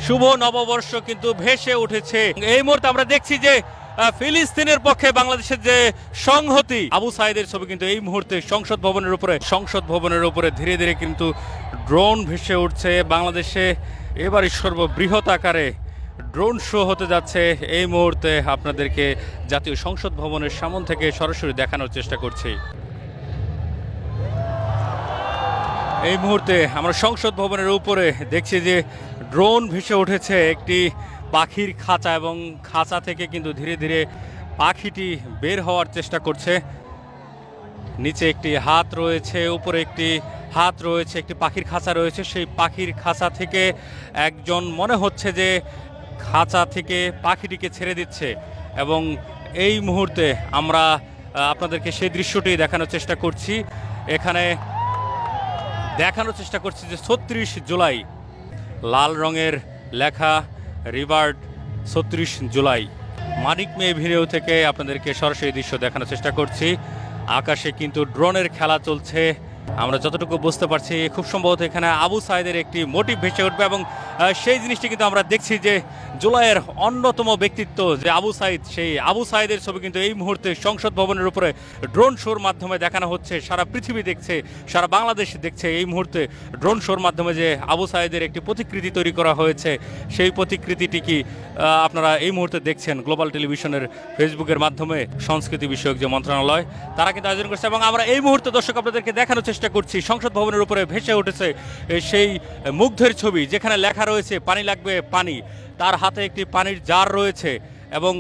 শুভ নববর্ষ কিন্তু ভেসে উঠেছে। এই মুহূর্তে আমরা দেখছি যে ফিলিস্তিনের পক্ষে বাংলাদেশের যে সংহতি, আবু সাইদের ছবি কিন্তু এই মুহূর্তে সংসদ ভবনের উপরে ধীরে ধীরে কিন্তু ড্রোন ভেসে উঠছে। বাংলাদেশে এবারই সর্ববৃহৎ আকারে ড্রোন শো হতে যাচ্ছে। এই মুহূর্তে আপনাদেরকে জাতীয় সংসদ ভবনের সামনে থেকে সরাসরি দেখানোর চেষ্টা করছি। এই মুহূর্তে আমরা সংসদ ভবনের উপরে দেখছি যে ড্রোন ভেসে উঠেছে একটি পাখির খাঁচা, এবং খাঁচা থেকে কিন্তু ধীরে ধীরে পাখিটি বের হওয়ার চেষ্টা করছে। নিচে একটি হাত রয়েছে, উপরে একটি হাত রয়েছে, একটি পাখির খাঁচা রয়েছে। সেই পাখির খাঁচা থেকে একজন মনে হচ্ছে যে খাঁচা থেকে পাখিটিকে ছেড়ে দিচ্ছে, এবং এই মুহূর্তে আমরা আপনাদেরকে সেই দৃশ্যটি দেখানোর চেষ্টা করছি। এখানে দেখানোর চেষ্টা করছি যে ৩৬ জুলাই লাল রঙের লেখা রিভার্ড ৩৬ জুলাই। মানিক মে ভিডিও থেকে আপনাদেরকে সরাসরি দৃশ্য দেখানোর চেষ্টা করছি। আকাশে কিন্তু ড্রোনের খেলা চলছে। আমরা যতটুকু বুঝতে পারছি খুব সম্ভবত এখানে আবু সাইদের একটি মোটিভ ভেসে উঠবে, এবং সেই জিনিসটি কিন্তু আমরা দেখছি যে জুলাইয়ের অন্যতম ব্যক্তিত্ব যে আবু সাইদ, সেই আবু সাইদের ছবি কিন্তু এই মুহূর্তে সংসদ ভবনের উপরে ড্রোন শোর মাধ্যমে দেখানো হচ্ছে। সারা পৃথিবী দেখছে, সারা বাংলাদেশ দেখছে এই মুহূর্তে ড্রোন শোর মাধ্যমে যে আবু সাইদের একটি প্রতিকৃতি তৈরি করা হয়েছে। সেই প্রতিকৃতিটি কি আপনারা এই মুহূর্তে দেখছেন গ্লোবাল টেলিভিশনের ফেসবুকের মাধ্যমে। সংস্কৃতি বিষয়ক যে মন্ত্রণালয় তারা কিন্তু আয়োজন করছে, এবং আমরা এই মুহূর্তে দর্শক আপনাদেরকে দেখানোর চেষ্টা করছি সংসদ ভবনের উপরে ভেসে উঠেছে সেই মুগ্ধের ছবি, যেখানে লেখা রয়েছে পানি লাগবে পানি। তার হাতে একটি পানির জার রয়েছে, এবং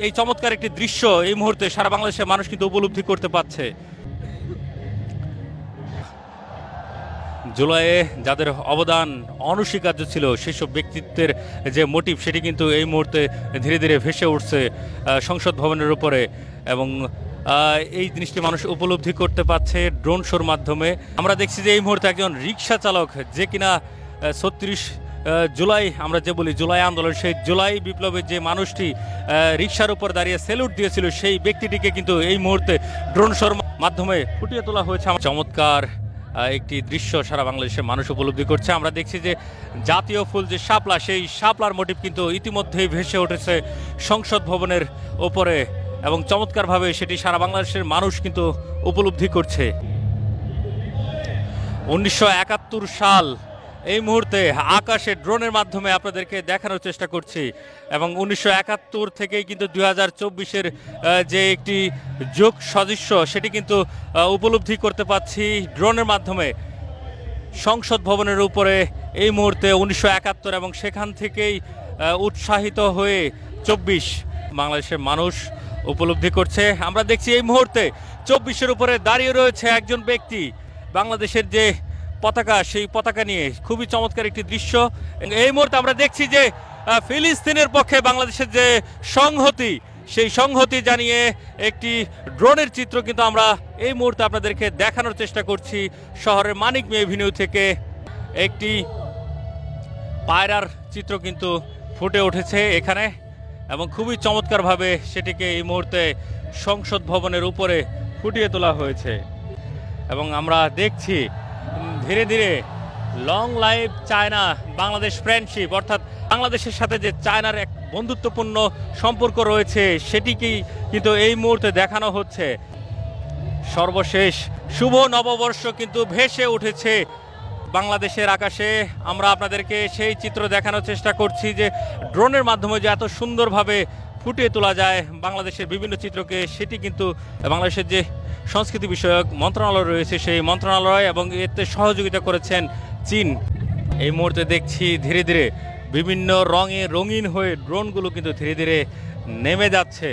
এই চমৎকার একটি দৃশ্য এই মুহূর্তে সারা বাংলাদেশের মানুষ কিন্তু উপলব্ধি করতে পারছে। জুলাইয়ে যাদের অবদান অনস্বীকার্য ছিল সেসব ব্যক্তিত্বের যে মোটিভ, সেটি কিন্তু এই মুহূর্তে ধীরে ধীরে ভেসে উঠছে সংসদ ভবনের উপরে, এবং এই জিনিসটি মানুষ উপলব্ধি করতে পারছে ড্রোন শোর মাধ্যমে। আমরা দেখছি যে এই মুহূর্তে একজন রিক্সা চালক, যে কিনা ৩৬ জুলাই আমরা যে বলি জুলাই আন্দোলন, সেই জুলাই বিপ্লবের যে মানুষটি রিক্সার উপর দাঁড়িয়ে স্যালুট দিয়েছিল, সেই ব্যক্তিটিকে কিন্তু এই মুহূর্তে ড্রোন শোর মাধ্যমে ফুটিয়ে তোলা হয়েছে। চমৎকার একটি দৃশ্য সারা বাংলাদেশের মানুষ উপলব্ধি করছে। আমরা দেখছি যে জাতীয় ফুল যে শাপলা, সেই শাপলার মোটিভ কিন্তু ইতিমধ্যেই ভেসে উঠেছে সংসদ ভবনের ওপরে, এবং চমৎকারভাবে সেটি সারা বাংলাদেশের মানুষ কিন্তু উপলব্ধি করছে। ১৯৭১ সাল এই মুহূর্তে আকাশে ড্রোনের মাধ্যমে আপনাদেরকে দেখানোর চেষ্টা করছি, এবং ১৯৭১ থেকেই কিন্তু ২০২৪-এর যে একটি যোগ সদৃশ্য সেটি কিন্তু উপলব্ধি করতে পারছি ড্রোনের মাধ্যমে সংসদ ভবনের উপরে এই মুহূর্তে ১৯৭১, এবং সেখান থেকেই উৎসাহিত হয়ে ২৪ বাংলাদেশের মানুষ উপলব্ধি করছে। আমরা দেখছি এই মুহূর্তে ২৪-এর উপরে দাঁড়িয়ে রয়েছে একজন ব্যক্তি, বাংলাদেশের যে পতাকা, সেই পতাকা নিয়ে খুবই চমৎকার একটি দৃশ্য। এই মুহূর্তে আমরা দেখছি যে ফিলিস্তিনের পক্ষে বাংলাদেশের যে সংহতি, সেই সংহতি জানিয়ে একটি ড্রোনের চিত্র কিন্তু আমরা এই মুহূর্তে আপনাদেরকে দেখানোর চেষ্টা করছি। শহরের মানিক মে এভিনিউ থেকে একটি পায়রার চিত্র কিন্তু ফুটে উঠেছে এখানে, এবং খুবই চমৎকারভাবে সেটিকে এই মুহূর্তে সংসদ ভবনের উপরে ফুটিয়ে তোলা হয়েছে। এবং আমরা দেখছি ধীরে ধীরে long live China Bangladesh friendship, অর্থাৎ বাংলাদেশের সাথে যে চায়নার এক বন্ধুত্বপূর্ণ সম্পর্ক রয়েছে সেটিকেই কিন্তু এই মুহূর্তে দেখানো হচ্ছে। সর্বশেষ শুভ নববর্ষ কিন্তু ভেসে উঠেছে বাংলাদেশের আকাশে। আমরা আপনাদেরকে সেই চিত্র দেখানোর চেষ্টা করছি যে ড্রোনের মাধ্যমে যে এত সুন্দরভাবে ফুটিয়ে তোলা যায় বাংলাদেশের বিভিন্ন চিত্রকে, সেটি কিন্তু বাংলাদেশের যে সংস্কৃতি বিষয়ক মন্ত্রণালয় রয়েছে সেই মন্ত্রণালয়, এবং এতে সহযোগিতা করেছেন চীন। এই মুহূর্তে দেখছি ধীরে ধীরে বিভিন্ন রঙে রঙিন হয়ে ড্রোনগুলো কিন্তু ধীরে ধীরে নেমে যাচ্ছে।